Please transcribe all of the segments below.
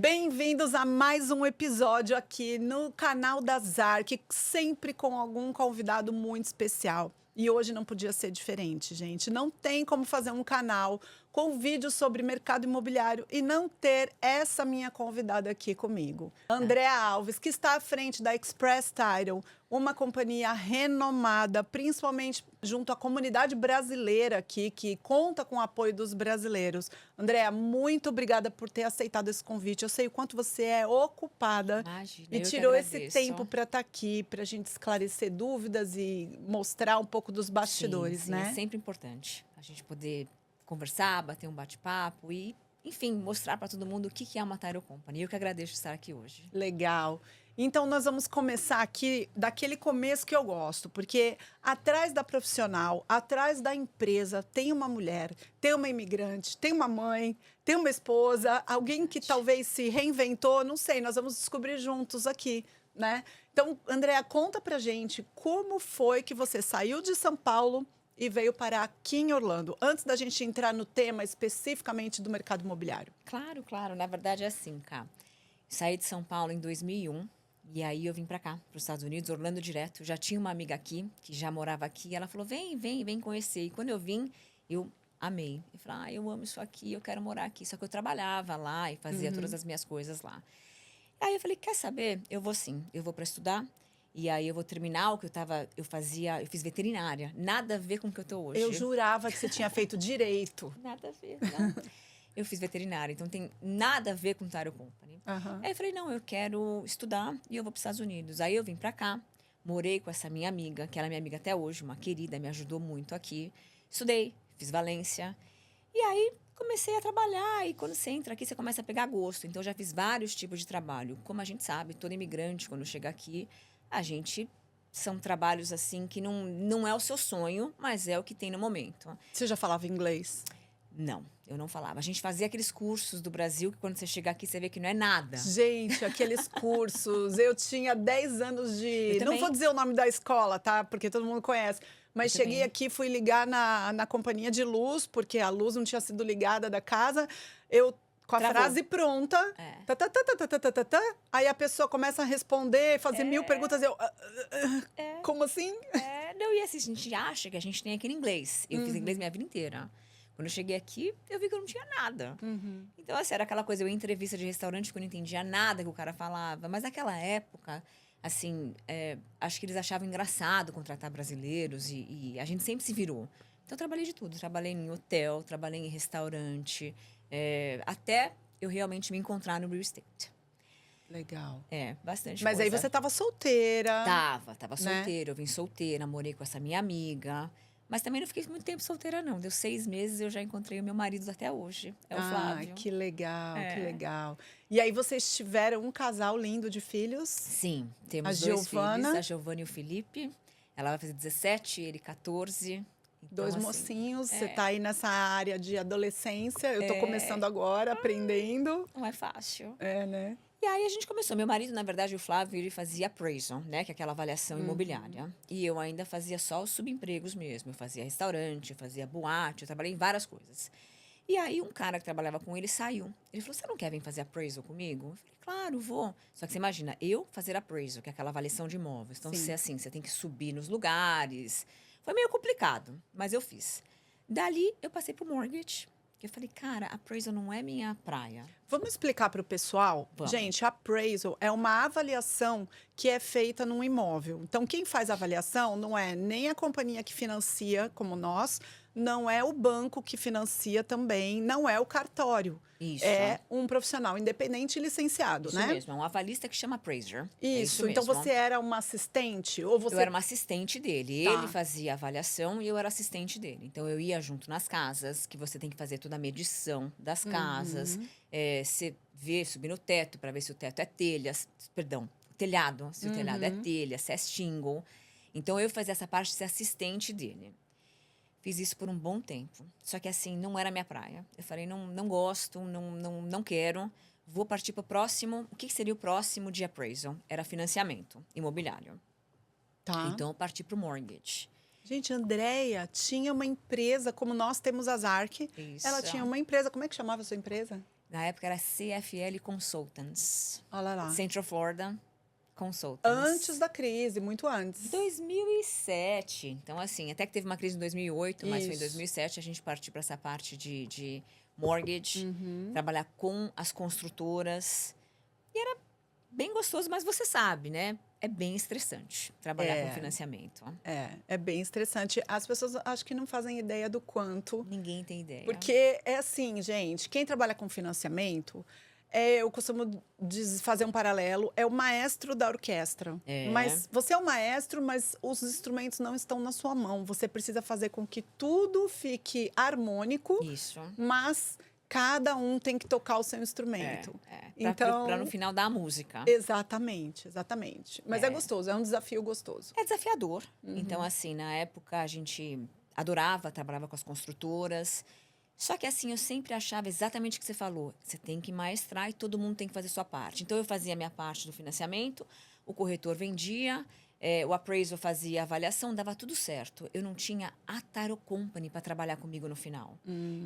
Bem-vindos a mais um episódio aqui no canal da Zark, sempre com algum convidado muito especial. E hoje não podia ser diferente, gente. Não tem como fazer um canal com vídeos sobre mercado imobiliário e não ter essa minha convidada aqui comigo. Andréa Alves, que está à frente da Express Title, uma companhia renomada, principalmente junto à comunidade brasileira aqui, que conta com o apoio dos brasileiros. Andréa, muito obrigada por ter aceitado esse convite. Eu sei o quanto você é ocupada. Imagina, e eu que tirou esse agradeço. tempo para estar aqui, para a gente esclarecer dúvidas e mostrar um pouco dos bastidores, sim, né? é sempre importante a gente poder conversar, bater um bate-papo e, enfim, mostrar para todo mundo o que é uma Title Company. Eu que agradeço estar aqui hoje. Legal. Então, nós vamos começar aqui daquele começo que eu gosto, porque atrás da profissional, atrás da empresa, tem uma mulher, tem uma imigrante, tem uma mãe, tem uma esposa, alguém que talvez se reinventou, não sei, nós vamos descobrir juntos aqui, né? Então, Andréa, conta pra gente como foi que você saiu de São Paulo e veio parar aqui em Orlando, antes da gente entrar no tema especificamente do mercado imobiliário. Claro, claro. Na verdade é assim, cá. Saí de São Paulo em 2001 e aí eu vim para cá, para os Estados Unidos, Orlando direto. Já tinha uma amiga aqui, que já morava aqui. Ela falou, vem conhecer. E quando eu vim, eu amei. Eu falei, eu amo isso aqui, eu quero morar aqui. Só que eu trabalhava lá e fazia todas as minhas coisas lá. Aí eu falei, quer saber? Eu vou sim, eu vou para estudar. E aí eu vou terminar o que eu fiz veterinária. Nada a ver com o que eu tô hoje. Eu jurava que você tinha feito direito. Nada a ver, não. Eu fiz veterinária, então tem nada a ver com Title Company. Aí eu falei, não, eu quero estudar e eu vou para os Estados Unidos. Aí eu vim para cá, morei com essa minha amiga, que ela é minha amiga até hoje, uma querida, me ajudou muito aqui. Estudei, fiz Valência. E aí comecei a trabalhar e quando você entra aqui, você começa a pegar gosto. Então, eu já fiz vários tipos de trabalho. Como a gente sabe, todo imigrante, quando chega aqui, são trabalhos assim que não é o seu sonho, mas é o que tem no momento. Você já falava inglês? Não, eu não falava. A gente fazia aqueles cursos do Brasil que quando você chega aqui, você vê que não é nada. Gente, aqueles cursos. Eu tinha 10 anos de... Eu Não também. vou dizer o nome da escola, tá? Porque todo mundo conhece. Mas Eu cheguei também. aqui, fui ligar na companhia de luz, porque a luz não tinha sido ligada da casa. Eu, com a Travou. frase pronta, É. tá, tá, tá, tá, tá, tá, tá, tá, tá, aí a pessoa começa a responder, fazer mil perguntas. Eu, como assim? Não, e assim, a gente acha que a gente tem aquele inglês. Eu fiz inglês minha vida inteira. Quando eu cheguei aqui, eu vi que eu não tinha nada. Então, assim, era aquela coisa, eu ia em entrevista de restaurante que eu não entendia nada que o cara falava. Mas naquela época, assim, acho que eles achavam engraçado contratar brasileiros e a gente sempre se virou. Então, eu trabalhei de tudo. Trabalhei em hotel, trabalhei em restaurante, até eu realmente me encontrar no real estate. Legal. Bastante Mas coisa. aí você tava solteira. Tava né? solteira, eu vim solteira, morei com essa minha amiga. Mas também não fiquei muito tempo solteira, não. Deu 6 meses e eu já encontrei o meu marido até hoje. É o Flávio. Que legal, que É. legal. E aí vocês tiveram um casal lindo de filhos? Sim, temos A 2 Giovana. filhos, a Giovana e o Felipe. Ela vai fazer 17, ele 14. Então, Dois assim, mocinhos, você tá aí nessa área de adolescência. Eu tô começando É. agora, aprendendo. Não é fácil. Né? E aí a gente começou. Meu marido, na verdade, o Flávio, ele fazia appraisal, né? Que é aquela avaliação imobiliária. E eu ainda fazia só os subempregos mesmo. Eu fazia restaurante, eu fazia boate, eu trabalhei em várias coisas. E aí um cara que trabalhava com ele saiu. Ele falou, você não quer vir fazer appraisal comigo? Eu falei, claro, vou. Só que você imagina, eu fazer appraisal, que é aquela avaliação de imóveis. Então, você tem que subir nos lugares. Foi meio complicado, mas eu fiz. Dali, eu passei pro mortgage. Que eu falei, cara, appraisal não é minha praia. Vamos explicar para o pessoal? Vamos. Gente, appraisal é uma avaliação que é feita num imóvel. Então, quem faz a avaliação não é nem a companhia que financia, como nós, não é o banco que financia também, não é o cartório. Isso. É um profissional independente e licenciado, Isso né? mesmo, é um avalista que chama appraiser. É Isso. isso Então, mesmo. você era uma assistente? Ou você... Eu era uma assistente dele. Tá. Ele fazia a avaliação e eu era assistente dele. Então, eu ia junto nas casas, que você tem que fazer toda a medição das casas. Você vê, subir no teto para ver se o teto é telha. Perdão, telhado. Se o telhado é telha, se é shingle. Então, eu fazia essa parte de ser assistente dele. Fiz isso por um bom tempo. Só que, assim, não era minha praia. Eu falei, não gosto, não quero. Vou partir para o próximo. O que seria o próximo de appraisal? Era financiamento imobiliário. Tá. Então, eu parti para o mortgage. Gente, a Andréia tinha uma empresa, como nós temos a Zark. Isso. Ela tinha uma empresa. Como é que chamava a sua empresa? Na época era CFL Consultants. Olha lá. Central Florida Consultants. Antes da crise, muito antes. 2007. Então, assim, até que teve uma crise em 2008, mas foi em Isso. 2007 a gente partiu para essa parte de mortgage, trabalhar com as construtoras. E era bem gostoso, mas você sabe, né? É bem estressante trabalhar com financiamento. É bem estressante. As pessoas acho que não fazem ideia do quanto. Ninguém tem ideia. Porque é assim, gente, quem trabalha com financiamento, eu costumo fazer um paralelo, é o maestro da orquestra. Mas você é o maestro, mas os instrumentos não estão na sua mão. Você precisa fazer com que tudo fique harmônico, Isso. mas cada um tem que tocar o seu instrumento. Então, para no final dar a música. Exatamente. Mas é gostoso, é um desafio gostoso. É desafiador. Então, assim, na época a gente adorava, trabalhava com as construtoras. Só que, assim, eu sempre achava exatamente o que você falou. Você tem que maestrar e todo mundo tem que fazer sua parte. Então, eu fazia a minha parte do financiamento, o corretor vendia, o appraisal fazia a avaliação, dava tudo certo. Eu não tinha a Title Company para trabalhar comigo no final.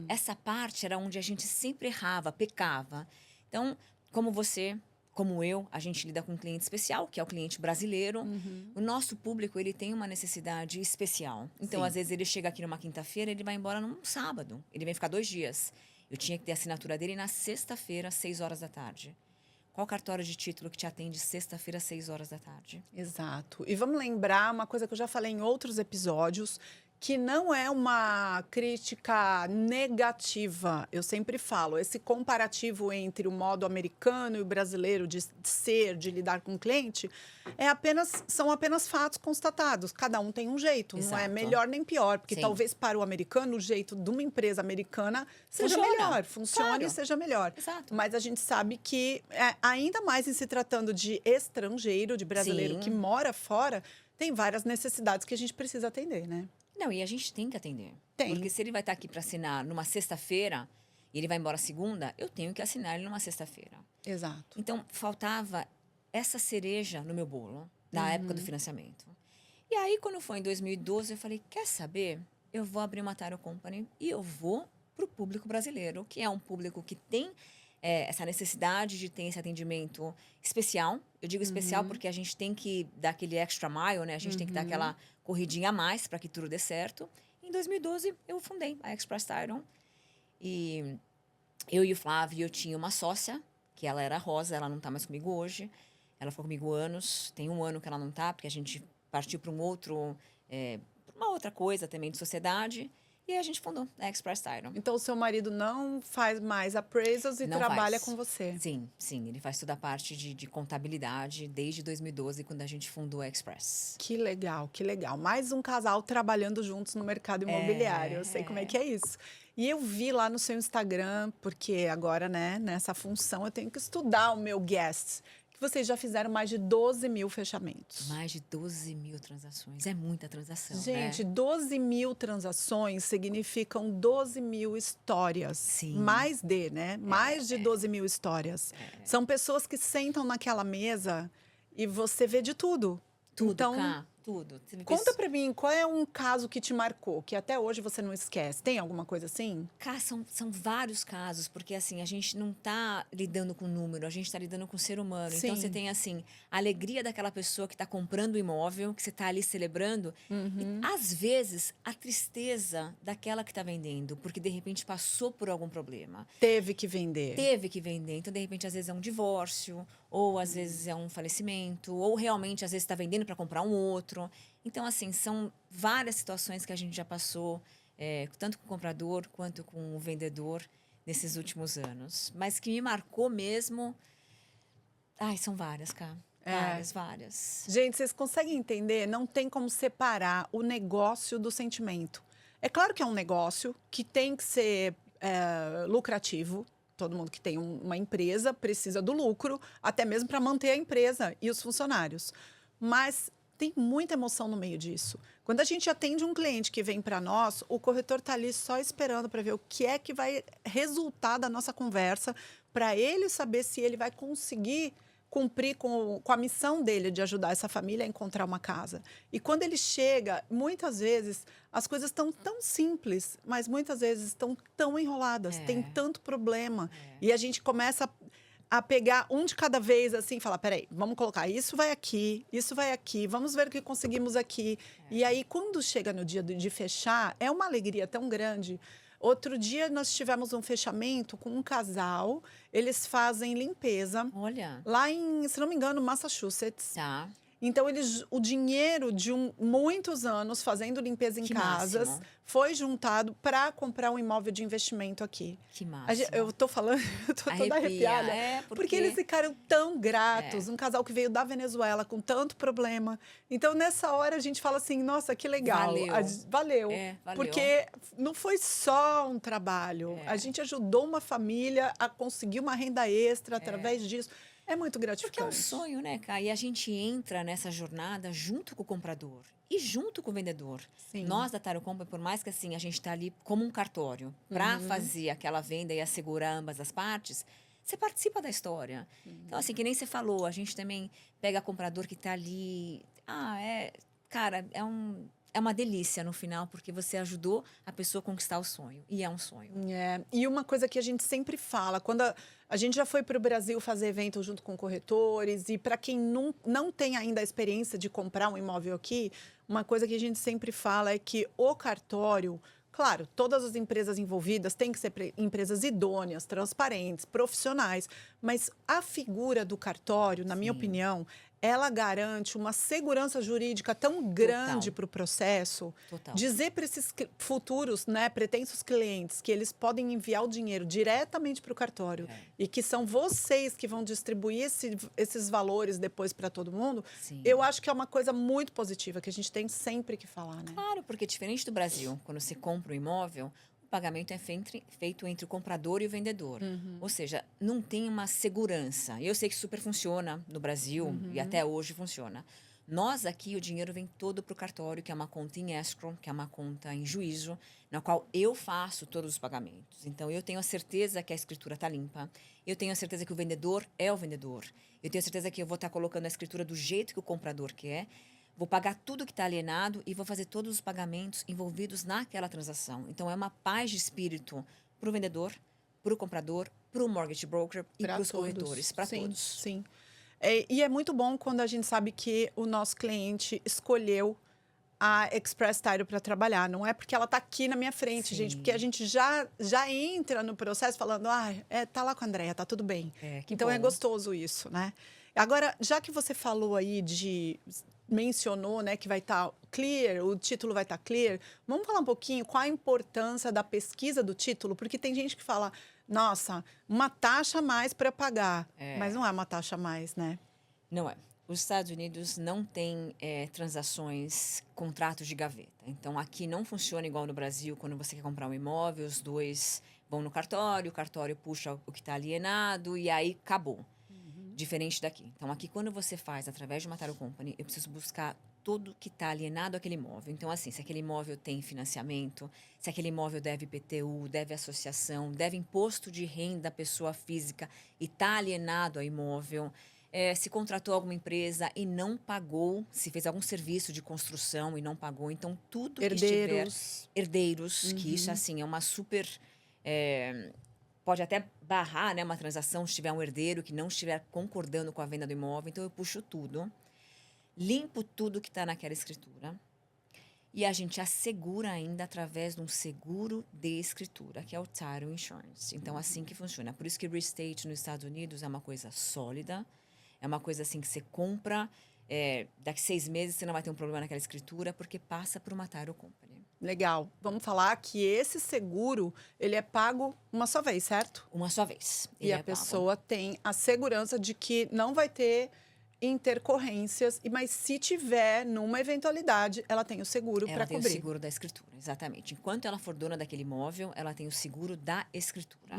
Essa parte era onde a gente sempre errava, pecava. Então, como você, como eu, a gente lida com um cliente especial, que é o cliente brasileiro. O nosso público, ele tem uma necessidade especial. Então, às vezes, ele chega aqui numa quinta-feira, ele vai embora num sábado. Ele vem ficar 2 dias. Eu tinha que ter a assinatura dele na sexta-feira, às 6 horas da tarde. Qual cartório de título que te atende sexta-feira, às 6 horas da tarde? Exato. E vamos lembrar uma coisa que eu já falei em outros episódios, que não é uma crítica negativa. Eu sempre falo, esse comparativo entre o modo americano e o brasileiro de ser, de lidar com o cliente, são apenas fatos constatados. Cada um tem um jeito, não é melhor nem pior, porque talvez para o americano o jeito de uma empresa americana seja melhor, funcione e seja melhor. Exato. Mas a gente sabe que, ainda mais em se tratando de estrangeiro, de brasileiro que mora fora, tem várias necessidades que a gente precisa atender, né? Não, e a gente tem que atender. Tem. Porque se ele vai estar aqui para assinar numa sexta-feira e ele vai embora segunda, eu tenho que assinar ele numa sexta-feira. Exato. Então, faltava essa cereja no meu bolo, na época do financiamento. E aí, quando foi em 2012, eu falei, quer saber? Eu vou abrir uma Title Company e eu vou para o público brasileiro, que é um público que tem essa necessidade de ter esse atendimento especial. Eu digo especial porque a gente tem que dar aquele extra mile, né? A gente tem que dar aquela corridinha a mais para que tudo dê certo. Em 2012, eu fundei a Express Title. E eu e o Flávio, eu tinha uma sócia, que ela era Rosa, ela não está mais comigo hoje. Ela ficou comigo anos, tem 1 ano que ela não está, porque a gente partiu para uma outra coisa também de sociedade. E aí a gente fundou a Express Title. Então, o seu marido não faz mais appraisals e trabalha com você? Sim. Ele faz toda a parte de contabilidade desde 2012, quando a gente fundou a Express. Que legal, que legal. Mais um casal trabalhando juntos no mercado imobiliário. Eu sei como é que é isso. E eu vi lá no seu Instagram, porque agora, né, nessa função, eu tenho que estudar o meu guest, que vocês já fizeram mais de 12 mil fechamentos. Mais de 12 mil transações. É muita transação, Gente, né? 12 mil transações significam 12 mil histórias. Sim. Mais de 12 mil histórias. São pessoas que sentam naquela mesa e você vê de tudo. Tudo, então, tudo. Conta pra mim, qual é um caso que te marcou, que até hoje você não esquece? Tem alguma coisa assim? Cara, são vários casos, porque assim, a gente não tá lidando com número, a gente tá lidando com o ser humano. Sim. Então você tem assim, a alegria daquela pessoa que tá comprando o imóvel, que você tá ali celebrando, e às vezes a tristeza daquela que tá vendendo, porque de repente passou por algum problema. Teve que vender. Então, de repente, às vezes é um divórcio, ou às vezes é um falecimento, ou realmente, às vezes, está vendendo para comprar um outro. Então, assim, são várias situações que a gente já passou, tanto com o comprador quanto com o vendedor, nesses últimos anos. Mas que me marcou mesmo... Ai, são várias, cara. Várias. Gente, vocês conseguem entender? Não tem como separar o negócio do sentimento. É claro que é um negócio que tem que ser lucrativo. Todo mundo que tem uma empresa precisa do lucro, até mesmo para manter a empresa e os funcionários. Mas tem muita emoção no meio disso. Quando a gente atende um cliente que vem para nós, o corretor está ali só esperando para ver o que é que vai resultar da nossa conversa, para ele saber se ele vai conseguir cumprir com a missão dele de ajudar essa família a encontrar uma casa. E quando ele chega, muitas vezes as coisas estão tão simples, mas muitas vezes estão tão enroladas, tem tanto problema. E a gente começa a pegar um de cada vez, assim, falar, peraí, vamos colocar isso vai aqui, vamos ver o que conseguimos aqui. E aí, quando chega no dia de fechar, é uma alegria tão grande. Outro dia, nós tivemos um fechamento com um casal, eles fazem limpeza. Olha. Lá em, se não me engano, Massachusetts. Tá. Então, o dinheiro de muitos anos fazendo limpeza em casas máximo. foi juntado para comprar um imóvel de investimento aqui. Que massa. Eu tô falando, eu tô toda arrepiada. Porque eles ficaram tão gratos. Um casal que veio da Venezuela com tanto problema. Então, nessa hora, a gente fala assim, nossa, que legal. Valeu. Valeu. Porque não foi só um trabalho. A gente ajudou uma família a conseguir uma renda extra através disso. É muito gratificante. Porque é um sonho, né, Kai? E a gente entra nessa jornada junto com o comprador e junto com o vendedor. Sim. Nós da Title Company, por mais que assim a gente está ali como um cartório para fazer aquela venda e assegurar ambas as partes, você participa da história. Então, assim, que nem você falou, a gente também pega comprador que está ali. Cara, é uma delícia no final, porque você ajudou a pessoa a conquistar o sonho. E é um sonho. E uma coisa que a gente sempre fala, quando a gente já foi para o Brasil fazer evento junto com corretores, e para quem não tem ainda a experiência de comprar um imóvel aqui, uma coisa que a gente sempre fala é que o cartório, claro, todas as empresas envolvidas têm que ser empresas idôneas, transparentes, profissionais, mas a figura do cartório, na minha opinião, ela garante uma segurança jurídica tão grande para o processo. Dizer para esses futuros, né, pretensos clientes que eles podem enviar o dinheiro diretamente para o cartório e que são vocês que vão distribuir esses valores depois para todo mundo, eu acho que é uma coisa muito positiva que a gente tem sempre que falar, né? Claro, porque diferente do Brasil, quando você compra um imóvel, o pagamento é feito entre o comprador e o vendedor. Ou seja, não tem uma segurança. Eu sei que super funciona no Brasil e até hoje funciona. Nós aqui, o dinheiro vem todo para o cartório, que é uma conta em escrow, que é uma conta em juízo, na qual eu faço todos os pagamentos. Então, eu tenho a certeza que a escritura está limpa. Eu tenho a certeza que o vendedor é o vendedor. Eu tenho a certeza que eu vou estar colocando a escritura do jeito que o comprador quer. Vou pagar tudo que está alienado e vou fazer todos os pagamentos envolvidos naquela transação. Então, é uma paz de espírito para o vendedor, para o comprador, para o mortgage broker e para os corretores, para todos. Sim. E é muito bom quando a gente sabe que o nosso cliente escolheu a Express Title para trabalhar. Não é porque ela está aqui na minha frente, gente. Porque a gente já entra no processo falando, tá lá com a Andréia, tá tudo bem. Então, é gostoso isso, né? Agora, já que você falou aí mencionou, né, que vai estar clear, o título vai estar clear. Vamos falar um pouquinho qual a importância da pesquisa do título, porque tem gente que fala, nossa, uma taxa a mais para pagar, mas não é uma taxa a mais, né? Não é. Os Estados Unidos não têm transações, contratos de gaveta. Então, aqui não funciona igual no Brasil, quando você quer comprar um imóvel, os dois vão no cartório, o cartório puxa o que está alienado e aí acabou. Diferente daqui. Então, aqui, quando você faz através de uma Title Company, eu preciso buscar tudo que está alienado àquele imóvel. Então, assim, se aquele imóvel tem financiamento, se aquele imóvel deve IPTU, deve associação, deve imposto de renda pessoa física e está alienado ao imóvel, se contratou alguma empresa e não pagou, se fez algum serviço de construção e não pagou. Então, tudo que estiver... Herdeiros, que isso, assim, é uma super... pode até barrar, né, uma transação se tiver um herdeiro que não estiver concordando com a venda do imóvel. Então, eu puxo tudo, limpo tudo que está naquela escritura e a gente assegura ainda através de um seguro de escritura, que é o Title Insurance. Então, assim que funciona. Por isso que real estate nos Estados Unidos é uma coisa sólida, é uma coisa assim que você compra, daqui 6 meses você não vai ter um problema naquela escritura, porque passa por uma Title Company. Legal. Vamos falar que esse seguro, ele é pago uma só vez, certo? Uma só vez. E a pessoa tem a segurança de que não vai ter intercorrências, mas se tiver numa eventualidade, ela tem o seguro para cobrir. Ela tem o seguro da escritura, exatamente. Enquanto ela for dona daquele imóvel, ela tem o seguro da escritura.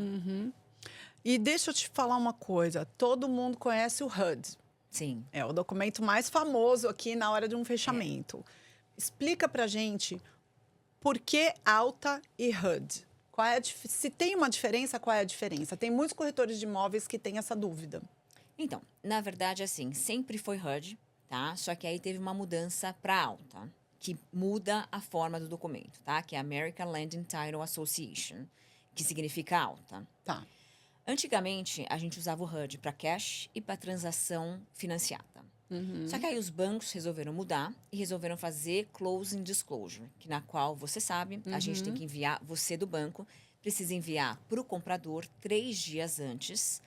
E deixa eu te falar uma coisa, todo mundo conhece o HUD. Sim. É o documento mais famoso aqui na hora de um fechamento. Explica pra gente por que alta e HUD. Se tem uma diferença, qual é a diferença? Tem muitos corretores de imóveis que têm essa dúvida. Então, na verdade, assim, sempre foi HUD, tá? Só que aí teve uma mudança para alta, que muda a forma do documento, tá? Que é a American Land and Title Association, que significa alta. Tá. Antigamente, a gente usava o HUD para cash e para transação financiada. Só que aí os bancos resolveram mudar e resolveram fazer closing disclosure, que na qual, você sabe, a gente tem que enviar, você do banco, precisa enviar para o comprador 3 dias antes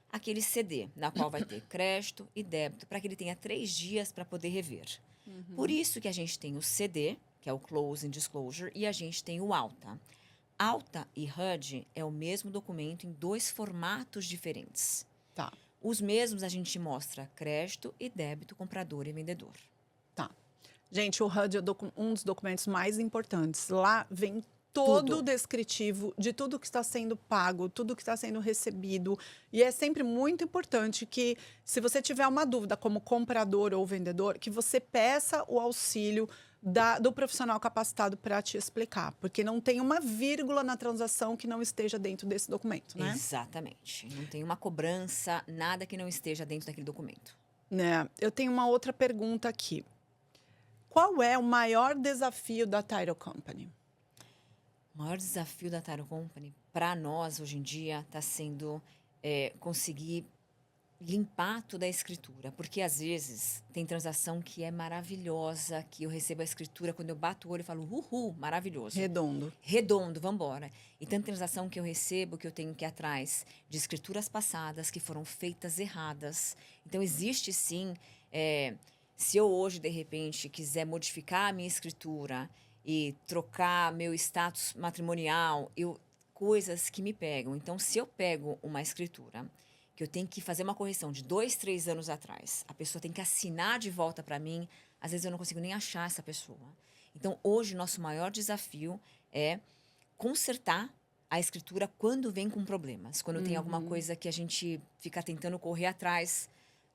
aquele CD, na qual vai ter crédito e débito, para que ele tenha 3 dias para poder rever. Por isso que a gente tem o CD, que é o Closing Disclosure, e a gente tem o ALTA. ALTA e HUD é o mesmo documento em 2 formatos diferentes. Tá. Os mesmos a gente mostra crédito e débito, comprador e vendedor. Tá. Gente, o HUD é um dos documentos mais importantes. Lá vem todo o descritivo de tudo que está sendo pago, tudo que está sendo recebido. E é sempre muito importante que, se você tiver uma dúvida como comprador ou vendedor, que você peça o auxílio do profissional capacitado para te explicar. Porque não tem uma vírgula na transação que não esteja dentro desse documento, né? Exatamente. Não tem uma cobrança, nada que não esteja dentro daquele documento. Né? Eu tenho uma outra pergunta aqui. Qual é o maior desafio da Title Company? O maior desafio da Title Company, para nós, hoje em dia, está sendo conseguir limpar toda a escritura. Porque, às vezes, tem transação que é maravilhosa, que eu recebo a escritura, quando eu bato o olho, eu falo, uhul, maravilhoso. Redondo. Redondo, vambora. E tem transação que eu recebo, que eu tenho que ir atrás de escrituras passadas, que foram feitas erradas. Então, existe, sim, se eu hoje, de repente, quiser modificar a minha escritura e trocar meu status matrimonial, coisas que me pegam. Então, se eu pego uma escritura que eu tenho que fazer uma correção de 2, 3 anos atrás, a pessoa tem que assinar de volta para mim, às vezes eu não consigo nem achar essa pessoa. Então, hoje, nosso maior desafio é consertar a escritura quando vem com problemas, quando tem alguma coisa que a gente fica tentando correr atrás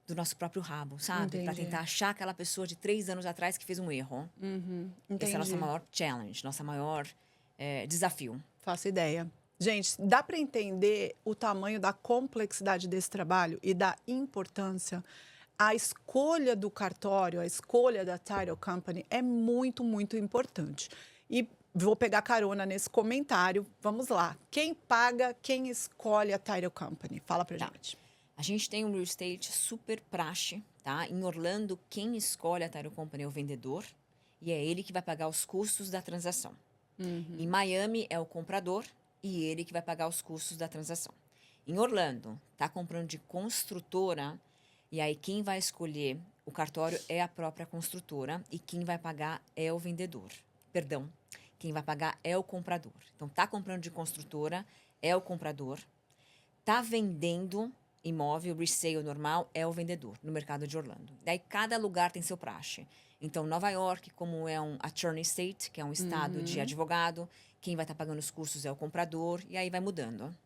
do nosso próprio rabo, sabe? Para tentar achar aquela pessoa de 3 anos atrás que fez um erro. Esse é o nosso maior challenge, nosso maior desafio. Faço ideia. Gente, dá para entender o tamanho da complexidade desse trabalho e da importância. A escolha do cartório, a escolha da Title Company é muito, muito importante. E vou pegar carona nesse comentário. Vamos lá. Quem paga, quem escolhe a Title Company? Fala pra gente. A gente tem um real estate super praxe, tá? Em Orlando, quem escolhe a Title Company é o vendedor e é ele que vai pagar os custos da transação. Em Miami, é o comprador e ele que vai pagar os custos da transação. Em Orlando, tá comprando de construtora e aí quem vai escolher o cartório é a própria construtora e quem vai pagar é o vendedor. Perdão, quem vai pagar é o comprador. Então, tá comprando de construtora, é o comprador. Tá vendendo imóvel, resale normal, é o vendedor no mercado de Orlando. Daí, cada lugar tem seu praxe. Então, Nova York, como é um attorney state, que é um estado de advogado, quem vai estar pagando os custos é o comprador, e aí vai mudando.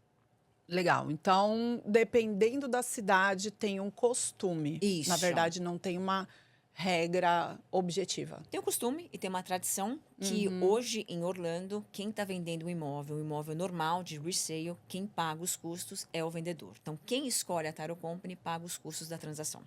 Legal. Então, dependendo da cidade, tem um costume. Isso. Na verdade, não tem uma regra objetiva. Tem o costume e tem uma tradição que hoje em Orlando, quem está vendendo um imóvel normal de resale, quem paga os custos é o vendedor. Então, quem escolhe a Title Company paga os custos da transação.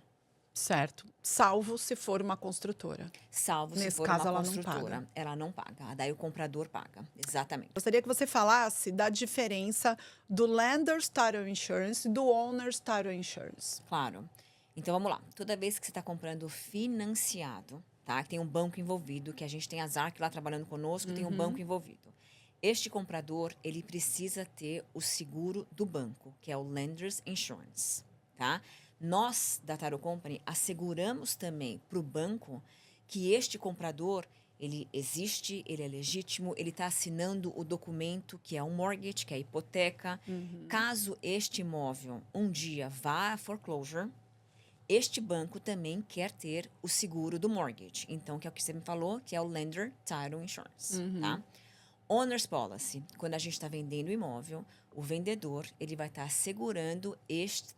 Certo. Salvo se for uma construtora. Salvo se Nesse for caso, uma ela não construtora. paga. Ela não paga. Daí o comprador paga. Exatamente. Gostaria que você falasse da diferença do Lender's Title Insurance e do Owner's Title Insurance. Claro. Então, vamos lá. Toda vez que você está comprando financiado, tá? Que tem um banco envolvido, que a gente tem a ZARC lá trabalhando conosco, tem um banco envolvido. Este comprador, ele precisa ter o seguro do banco, que é o Lender's Insurance, tá? Nós, da Title Company, asseguramos também para o banco que este comprador, ele existe, ele é legítimo, ele está assinando o documento que é um mortgage, que é a hipoteca. Caso este imóvel um dia vá a foreclosure, este banco também quer ter o seguro do mortgage. Então, que é o que você me falou, que é o Lender Title Insurance, tá? Owner's Policy, quando a gente está vendendo o imóvel, o vendedor ele vai estar assegurando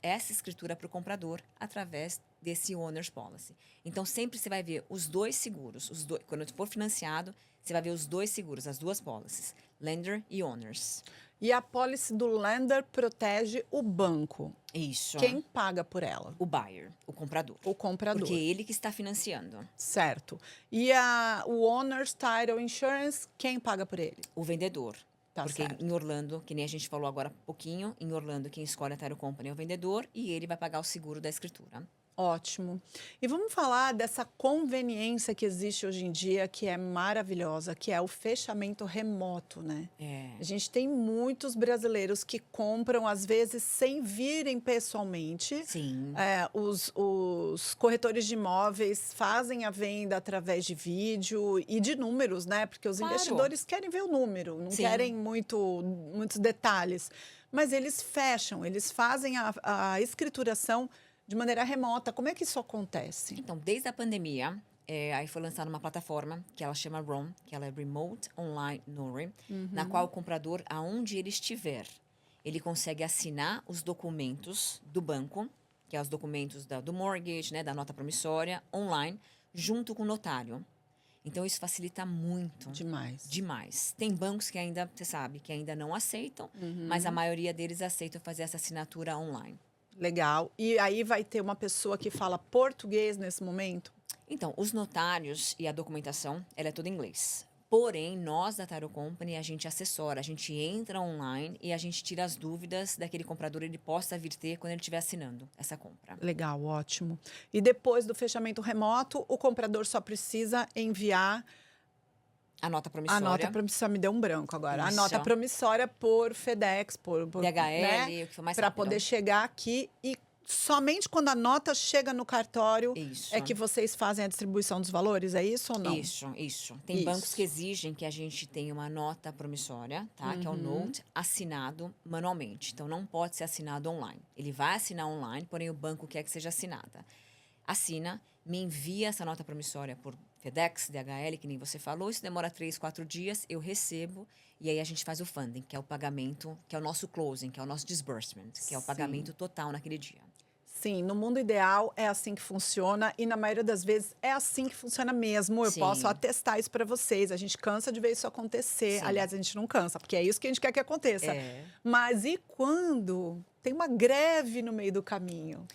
essa escritura para o comprador através desse Owner's Policy. Então, sempre você vai ver os dois seguros. Quando for financiado, você vai ver os dois seguros, as duas policies, lender e owners. E a policy do lender protege o banco. Isso. Quem paga por ela? O buyer, o comprador. O comprador. Porque é ele que está financiando. Certo. E o owner's title insurance, quem paga por ele? O vendedor. Tá Porque certo. em Orlando, que nem a gente falou agora há pouquinho, em Orlando quem escolhe a title company é o vendedor e ele vai pagar o seguro da escritura. Ótimo. E vamos falar dessa conveniência que existe hoje em dia, que é maravilhosa, que é o fechamento remoto, né? A gente tem muitos brasileiros que compram, às vezes, sem virem pessoalmente. Sim. Os corretores de imóveis fazem a venda através de vídeo e de números, né? Porque os investidores querem ver o número, não querem muitos detalhes. Mas eles fecham, eles fazem a escrituração de maneira remota. Como é que isso acontece? Então, desde a pandemia, aí foi lançada uma plataforma que ela chama RON, que ela é Remote Online Notary, na qual o comprador, aonde ele estiver, ele consegue assinar os documentos do banco, que é os documentos do mortgage, né, da nota promissória, online, junto com o notário. Então, isso facilita muito. Demais. Demais. Tem bancos que ainda, você sabe, que ainda não aceitam, mas a maioria deles aceitam fazer essa assinatura online. Legal. E aí vai ter uma pessoa que fala português nesse momento? Então, os notários e a documentação, ela é toda em inglês. Porém, nós da Title Company, a gente assessora, a gente entra online e a gente tira as dúvidas daquele comprador, ele possa vir ter quando ele estiver assinando essa compra. Legal, ótimo. E depois do fechamento remoto, o comprador só precisa enviar a nota promissória. A nota promissória, me deu um branco agora. Isso. A nota promissória por FedEx, por DHL, né? o que for mais para rápido. poder chegar aqui e somente quando a nota chega no cartório Isso. é que vocês fazem a distribuição dos valores, é isso ou não? Isso. Tem bancos que exigem que a gente tenha uma nota promissória, tá? Que é o note, assinado manualmente. Então, não pode ser assinado online. Ele vai assinar online, porém o banco quer que seja assinada. Assina, me envia essa nota promissória por FedEx, DHL, que nem você falou. Isso demora 3, 4 dias, eu recebo. E aí a gente faz o funding, que é o pagamento, que é o nosso closing, que é o nosso disbursement, que é o pagamento total naquele dia. Sim, no mundo ideal é assim que funciona e na maioria das vezes é assim que funciona mesmo. Eu posso atestar isso para vocês. A gente cansa de ver isso acontecer. Sim. Aliás, a gente não cansa, porque é isso que a gente quer que aconteça. Mas e quando tem uma greve no meio do caminho?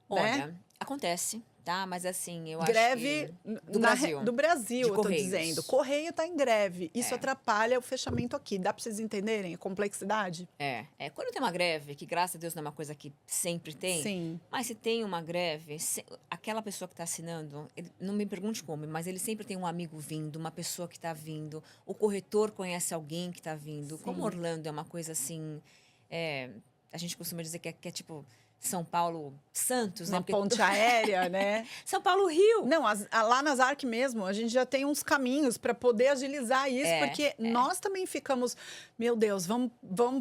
Olha, acontece, tá? Mas assim, eu greve acho que do Brasil. Do Brasil, de eu tô dizendo. Correio tá em greve. Isso atrapalha o fechamento aqui. Dá para vocês entenderem a complexidade? Quando tem uma greve, que graças a Deus não é uma coisa que sempre tem. Sim. Mas se tem uma greve, aquela pessoa que está assinando, não me pergunte como, mas ele sempre tem um amigo vindo, uma pessoa que está vindo. O corretor conhece alguém que está vindo. Sim. Como Orlando é uma coisa assim... a gente costuma dizer que é tipo... São Paulo, Santos, uma né? ponte aérea, né? São Paulo, Rio. Não, lá nas ARC mesmo, a gente já tem uns caminhos para poder agilizar isso, porque nós também ficamos, meu Deus, vamos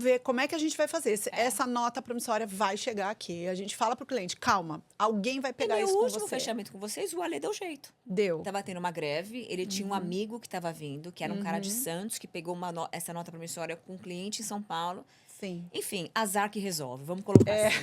ver como é que a gente vai fazer. Essa nota promissória vai chegar aqui. A gente fala para o cliente, calma, alguém vai pegar isso com você. No último fechamento com vocês, o Ale deu jeito. Deu. Tava tendo uma greve, ele tinha um amigo que estava vindo, que era um cara de Santos, que pegou essa nota promissória com um cliente em São Paulo. Sim. Enfim, azar que resolve, vamos colocar assim.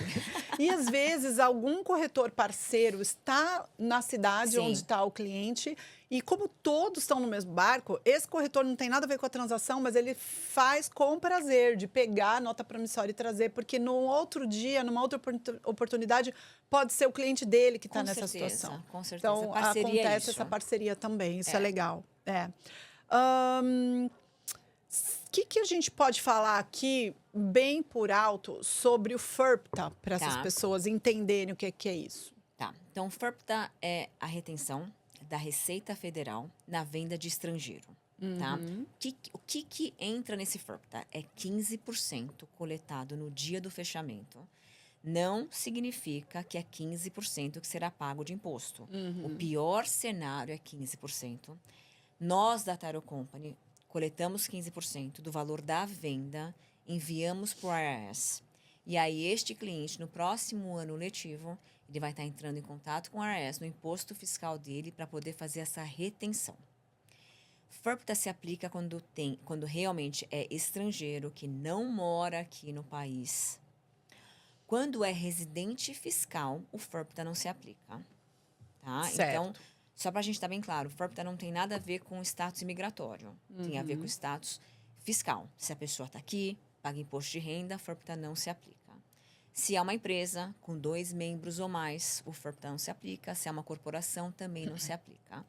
E às vezes algum corretor parceiro está na cidade onde está o cliente e como todos estão no mesmo barco, esse corretor não tem nada a ver com a transação, mas ele faz com prazer de pegar a nota promissória e trazer, porque no outro dia, numa outra oportunidade, pode ser o cliente dele que está nessa situação. Com certeza. Então, acontece essa parceria também, isso é legal. O que a gente pode falar aqui, bem por alto, sobre o FIRPTA, para essas pessoas entenderem o que é isso? Tá. Então, o FIRPTA é a retenção da Receita Federal na venda de estrangeiro. Tá? O que entra nesse FIRPTA? É 15% coletado no dia do fechamento. Não significa que é 15% que será pago de imposto. O pior cenário é 15%. Nós, da Title Company, coletamos 15% do valor da venda, enviamos para o IRS. E aí, este cliente, no próximo ano letivo, ele vai estar entrando em contato com o IRS, no imposto fiscal dele, para poder fazer essa retenção. FIRPTA se aplica quando realmente é estrangeiro, que não mora aqui no país. Quando é residente fiscal, o FIRPTA não se aplica. Tá? Certo. Então, Só para a gente estar bem claro, o FORPTA não tem nada a ver com status imigratório. Tem a ver com status fiscal. Se a pessoa está aqui, paga imposto de renda, o FORPTA não se aplica. Se é uma empresa com 2 membros ou mais, o FORPTA não se aplica. Se é uma corporação, também não se aplica.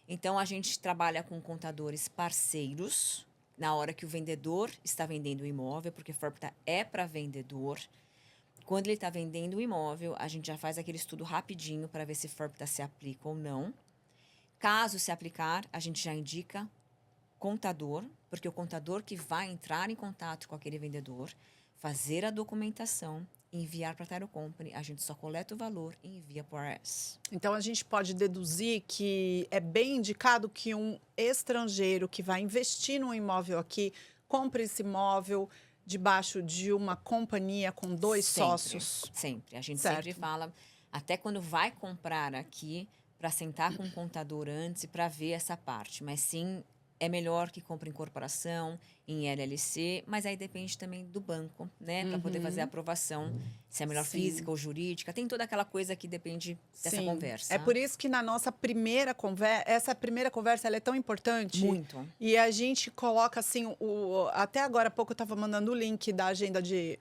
Então, a gente trabalha com contadores parceiros na hora que o vendedor está vendendo o imóvel, porque o FORPTA é para vendedor. Quando ele está vendendo o imóvel, a gente já faz aquele estudo rapidinho para ver se o FORPTA se aplica ou não. Caso se aplicar, a gente já indica contador, porque o contador que vai entrar em contato com aquele vendedor, fazer a documentação, enviar para a Title Company, a gente só coleta o valor e envia para o IRS. Então, a gente pode deduzir que é bem indicado que um estrangeiro que vai investir num imóvel aqui, compre esse imóvel debaixo de uma companhia com 2 sócios? Sempre. A gente Certo. sempre fala, até quando vai comprar aqui, para sentar com o contador antes e para ver essa parte. Mas sim, é melhor que compre em corporação, em LLC, mas aí depende também do banco, né? Para poder fazer a aprovação, se é melhor física ou jurídica. Tem toda aquela coisa que depende dessa conversa. É por isso que na nossa primeira conversa, essa primeira conversa ela é tão importante. Muito. E a gente coloca assim, até agora há pouco eu estava mandando o link da agenda de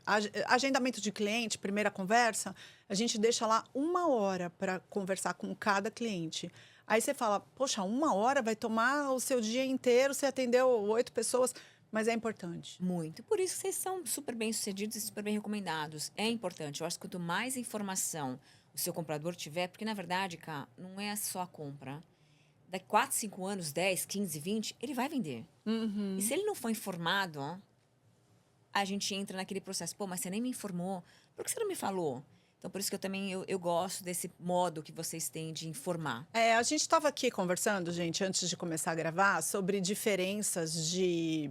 agendamento de cliente, primeira conversa, a gente deixa lá 1 hora para conversar com cada cliente. Aí você fala, poxa, 1 hora vai tomar o seu dia inteiro, você atendeu 8 pessoas, mas é importante. Muito. Por isso que vocês são super bem-sucedidos e super bem recomendados. É importante. Eu acho que quanto mais informação o seu comprador tiver, porque na verdade, Cá, não é só a compra. Daqui 4, 5 anos, 10, 15, 20, ele vai vender. E se ele não for informado, ó, a gente entra naquele processo. Pô, mas você nem me informou. Por que você não me falou? Então, por isso que eu também eu gosto desse modo que vocês têm de informar. A gente estava aqui conversando, gente, antes de começar a gravar, sobre diferenças de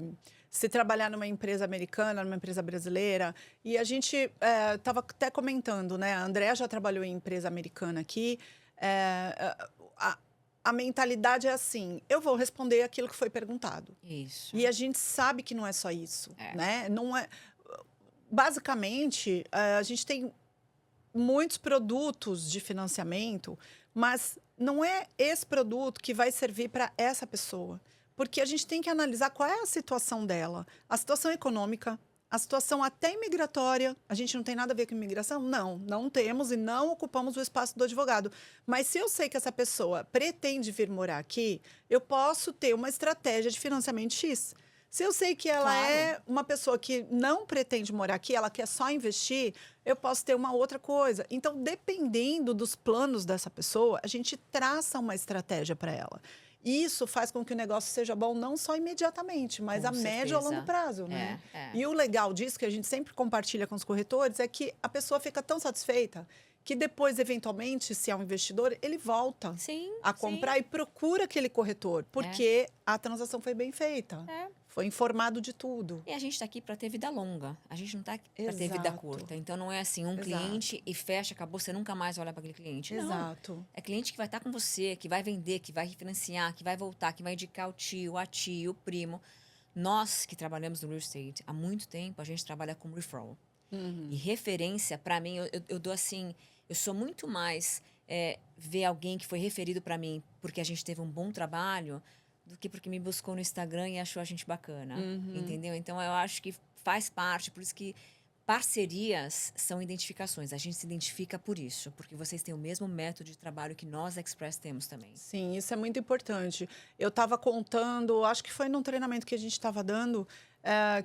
se trabalhar numa empresa americana, numa empresa brasileira. E a gente estava até comentando, né? A Andrea já trabalhou em empresa americana aqui. A mentalidade é assim, eu vou responder aquilo que foi perguntado. Isso. E a gente sabe que não é só isso, né? Não é... Basicamente, a gente tem muitos produtos de financiamento, mas não é esse produto que vai servir para essa pessoa. Porque a gente tem que analisar qual é a situação dela. A situação econômica, a situação até imigratória. A gente não tem nada a ver com imigração? Não temos e não ocupamos o espaço do advogado. Mas se eu sei que essa pessoa pretende vir morar aqui, eu posso ter uma estratégia de financiamento X. Se eu sei que ela é uma pessoa que não pretende morar aqui, ela quer só investir, eu posso ter uma outra coisa. Então, dependendo dos planos dessa pessoa, a gente traça uma estratégia para ela. Isso faz com que o negócio seja bom não só imediatamente, mas a médio e a longo prazo, né? E o legal disso, que a gente sempre compartilha com os corretores, é que a pessoa fica tão satisfeita que depois, eventualmente, se é um investidor, ele volta a comprar e procura aquele corretor, porque a transação foi bem feita. Foi informado de tudo. E a gente está aqui para ter vida longa. A gente não está para ter vida curta. Então, não é assim, cliente e fecha, acabou, você nunca mais olha para aquele cliente. Exato. Não. É cliente que vai estar com você, que vai vender, que vai refinanciar, que vai voltar, que vai indicar o tio, a tia, o primo. Nós que trabalhamos no real estate há muito tempo, a gente trabalha com referral. E referência, para mim, eu dou assim... Eu sou muito mais ver alguém que foi referido para mim porque a gente teve um bom trabalho do que porque me buscou no Instagram e achou a gente bacana, entendeu? Então, eu acho que faz parte, por isso que parcerias são identificações. A gente se identifica por isso, porque vocês têm o mesmo método de trabalho que nós, Express, temos também. Sim, isso é muito importante. Eu estava contando, acho que foi num treinamento que a gente estava dando,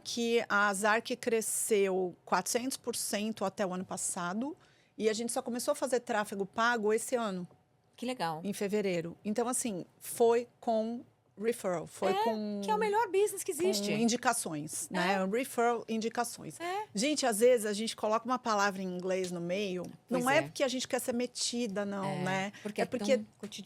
que a Zark cresceu 400% até o ano passado, e a gente só começou a fazer tráfego pago esse ano. Que legal. Em fevereiro. Então, assim, foi com referral. Foi com... Que é o melhor business que existe. Com indicações, né? Referral, indicações. Gente, às vezes a gente coloca uma palavra em inglês no meio. Não é porque a gente quer ser metida, não, né? Porque porque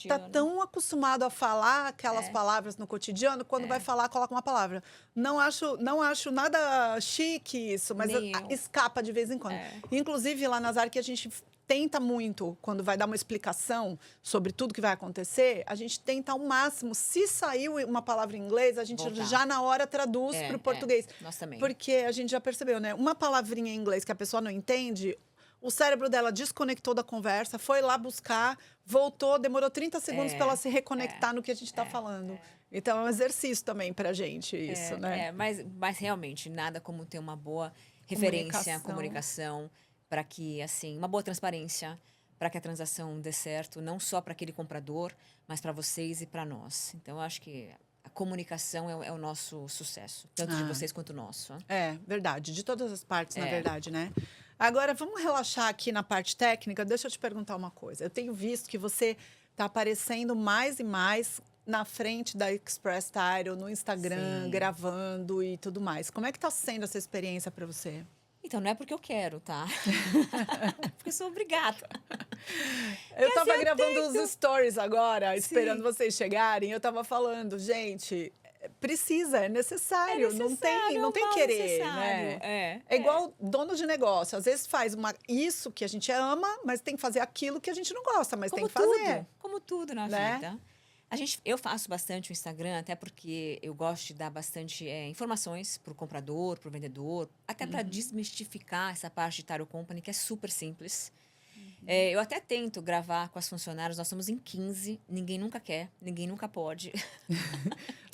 tá tão acostumado a falar aquelas palavras no cotidiano, quando vai falar, coloca uma palavra. Não acho nada chique isso, mas escapa de vez em quando. Inclusive, lá na Zark, a gente tenta muito, quando vai dar uma explicação sobre tudo que vai acontecer, a gente tenta ao máximo, se saiu uma palavra em inglês, a gente já na hora traduz para o português. Nós também. Porque a gente já percebeu, né? Uma palavrinha em inglês que a pessoa não entende, o cérebro dela desconectou da conversa, foi lá buscar, voltou, demorou 30 segundos para ela se reconectar no que a gente está falando. Então, é um exercício também pra gente isso, né? Mas realmente, nada como ter uma boa referência, comunicação para que, assim, uma boa transparência, para que a transação dê certo, não só para aquele comprador, mas para vocês e para nós. Então, eu acho que a comunicação é o nosso sucesso, tanto de vocês quanto o nosso. É, verdade. De todas as partes, na verdade, né? Agora, vamos relaxar aqui na parte técnica. Deixa eu te perguntar uma coisa. Eu tenho visto que você está aparecendo mais e mais na frente da Express Title, no Instagram, gravando e tudo mais. Como é que está sendo essa experiência para você? Então, não é porque eu quero, tá? Porque eu sou obrigada. Eu tava gravando os stories agora, esperando vocês chegarem. Eu tava falando, gente, precisa, é necessário. Não tem querer, né? É igual dono de negócio. Às vezes faz isso que a gente ama, mas tem que fazer aquilo que a gente não gosta, mas tem que fazer. Como tudo na vida. Eu faço bastante o Instagram, até porque eu gosto de dar bastante informações para o comprador, para o vendedor, até para desmistificar essa parte de Title Company, que é super simples. Eu até tento gravar com as funcionárias, nós somos em 15, ninguém nunca quer, ninguém nunca pode.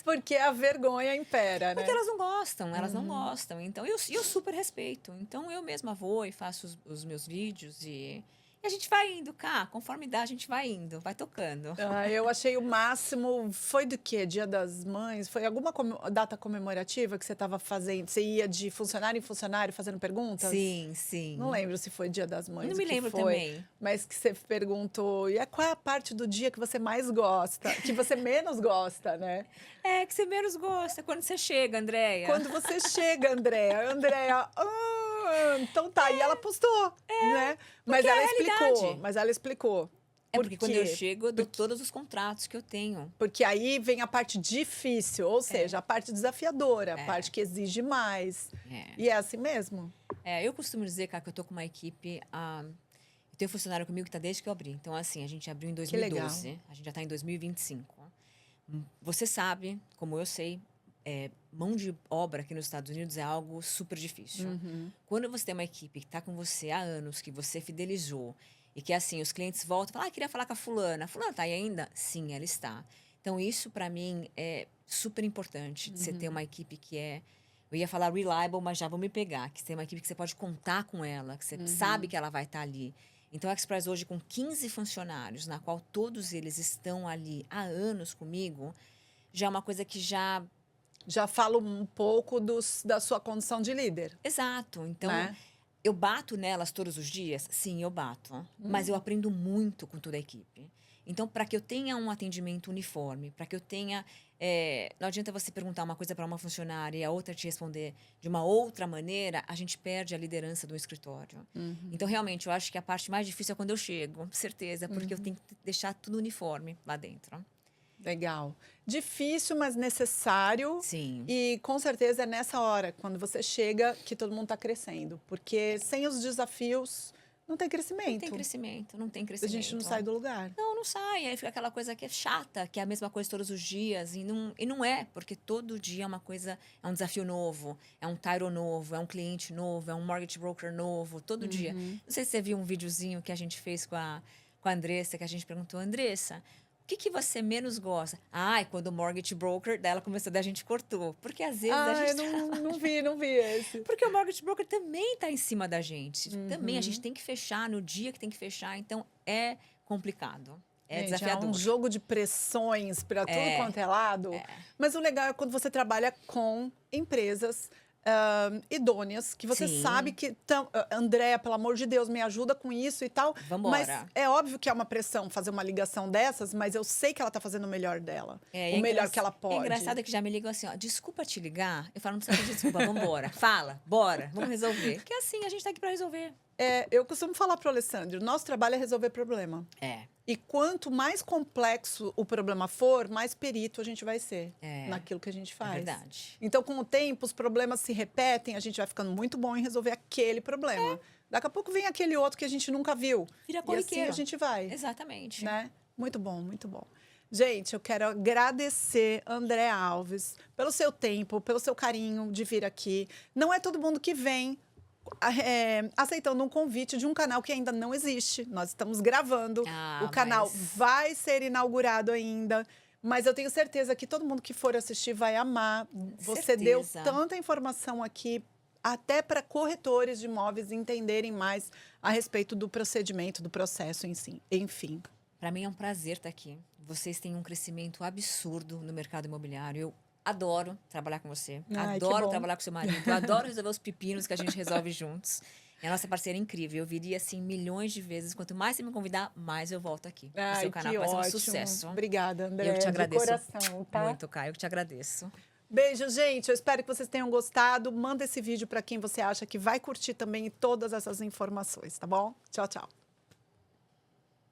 Porque a vergonha impera, né? Porque elas não gostam. Então, eu super respeito. Então, eu mesma vou e faço os meus vídeos e a gente vai indo, cá, conforme dá, a gente vai indo, vai tocando. Eu achei o máximo. Foi do quê? Dia das Mães? Foi alguma data comemorativa que você estava fazendo? Você ia de funcionário em funcionário fazendo perguntas? Sim. Não lembro se foi Dia das Mães. Não me lembro também. Mas que você perguntou, qual é a parte do dia que você mais gosta? Que você menos gosta, né? Que você menos gosta. Quando você chega, Andréia. Quando você chega, Andréia. Andréia, então tá. E ela postou, né? Mas ela explicou. Porque quando eu chego, eu dou todos os contratos que eu tenho. Porque aí vem a parte difícil, ou seja, a parte desafiadora, a parte que exige mais. E é assim mesmo? Eu costumo dizer, cara, que eu tô com uma equipe... eu tenho um funcionário comigo que tá desde que eu abri. Então, assim, a gente abriu em 2012. A gente já tá em 2025. Você sabe, como eu sei, mão de obra aqui nos Estados Unidos é algo super difícil. Quando você tem uma equipe que está com você há anos, que você fidelizou, e que, assim, os clientes voltam e falam, queria falar com a fulana. A fulana está aí ainda? Sim, ela está. Então, isso, para mim, é super importante, de você ter uma equipe que eu ia falar reliable, mas já vou me pegar. Que você tem uma equipe que você pode contar com ela, que você sabe que ela vai estar ali. Então, a Express hoje, com 15 funcionários, na qual todos eles estão ali há anos comigo, já é uma coisa que já fala um pouco da sua condição de líder. Exato. Então, eu bato nelas todos os dias? Sim, eu bato. Mas eu aprendo muito com toda a equipe. Então, para que eu tenha um atendimento uniforme, para que eu tenha... não adianta você perguntar uma coisa para uma funcionária e a outra te responder de uma outra maneira, a gente perde a liderança do escritório. Então, realmente, eu acho que a parte mais difícil é quando eu chego, com certeza, porque eu tenho que deixar tudo uniforme lá dentro. Legal. Difícil, mas necessário. Sim. E com certeza é nessa hora, quando você chega, que todo mundo está crescendo. Porque sem os desafios, não tem crescimento. Não tem crescimento. A gente não sai do lugar. Não sai. Aí fica aquela coisa que é chata, que é a mesma coisa todos os dias. E não é, porque todo dia é uma coisa, é um desafio novo, é um title novo, é um cliente novo, é um mortgage broker novo, todo dia. Não sei se você viu um videozinho que a gente fez com a Andressa, que a gente perguntou, Andressa, o que você menos gosta? Quando o mortgage broker dela começou, daí a gente cortou. Porque às vezes a gente... não vi esse. Porque o mortgage broker também está em cima da gente. Também a gente tem que fechar no dia que tem que fechar. Então, é complicado. É desafiador. É um jogo de pressões para tudo quanto é lado. Mas o legal é quando você trabalha com empresas idôneas, que você sabe que... Andréa, pelo amor de Deus, me ajuda com isso e tal. Vambora. Mas é óbvio que é uma pressão fazer uma ligação dessas, mas eu sei que ela tá fazendo o melhor dela. O melhor que ela pode. É engraçado que já me ligam assim, desculpa te ligar. Eu falo, não precisa pedir desculpa, vambora. Fala, bora, vamos resolver. Porque assim, a gente tá aqui pra resolver. Eu costumo falar pro Alessandro, nosso trabalho é resolver problema. E quanto mais complexo o problema for, mais perito a gente vai ser naquilo que a gente faz. É verdade. Então, com o tempo, os problemas se repetem, a gente vai ficando muito bom em resolver aquele problema. Daqui a pouco vem aquele outro que a gente nunca viu. Vira corriqueiro. E assim a gente vai. Exatamente. Né? Muito bom, muito bom. Gente, eu quero agradecer, Andréa Alves, pelo seu tempo, pelo seu carinho de vir aqui. Não é todo mundo que vem aceitando um convite de um canal que ainda não existe. Nós estamos gravando. O canal vai ser inaugurado ainda. Mas eu tenho certeza que todo mundo que for assistir vai amar. Você deu tanta informação aqui, até para corretores de imóveis entenderem mais a respeito do procedimento, do processo em si. Enfim. Para mim é um prazer estar aqui. Vocês têm um crescimento absurdo no mercado imobiliário. Eu adoro trabalhar com você. Adoro trabalhar com seu marido. Adoro resolver os pepinos que a gente resolve juntos. E a nossa parceira é incrível. Eu viria assim milhões de vezes. Quanto mais você me convidar, mais eu volto aqui. O seu canal vai ser um sucesso. Obrigada, André. Eu que te agradeço. De coração, tá? Muito, Caio. Eu que te agradeço. Beijo, gente. Eu espero que vocês tenham gostado. Manda esse vídeo para quem você acha que vai curtir também todas essas informações, tá bom? Tchau, tchau.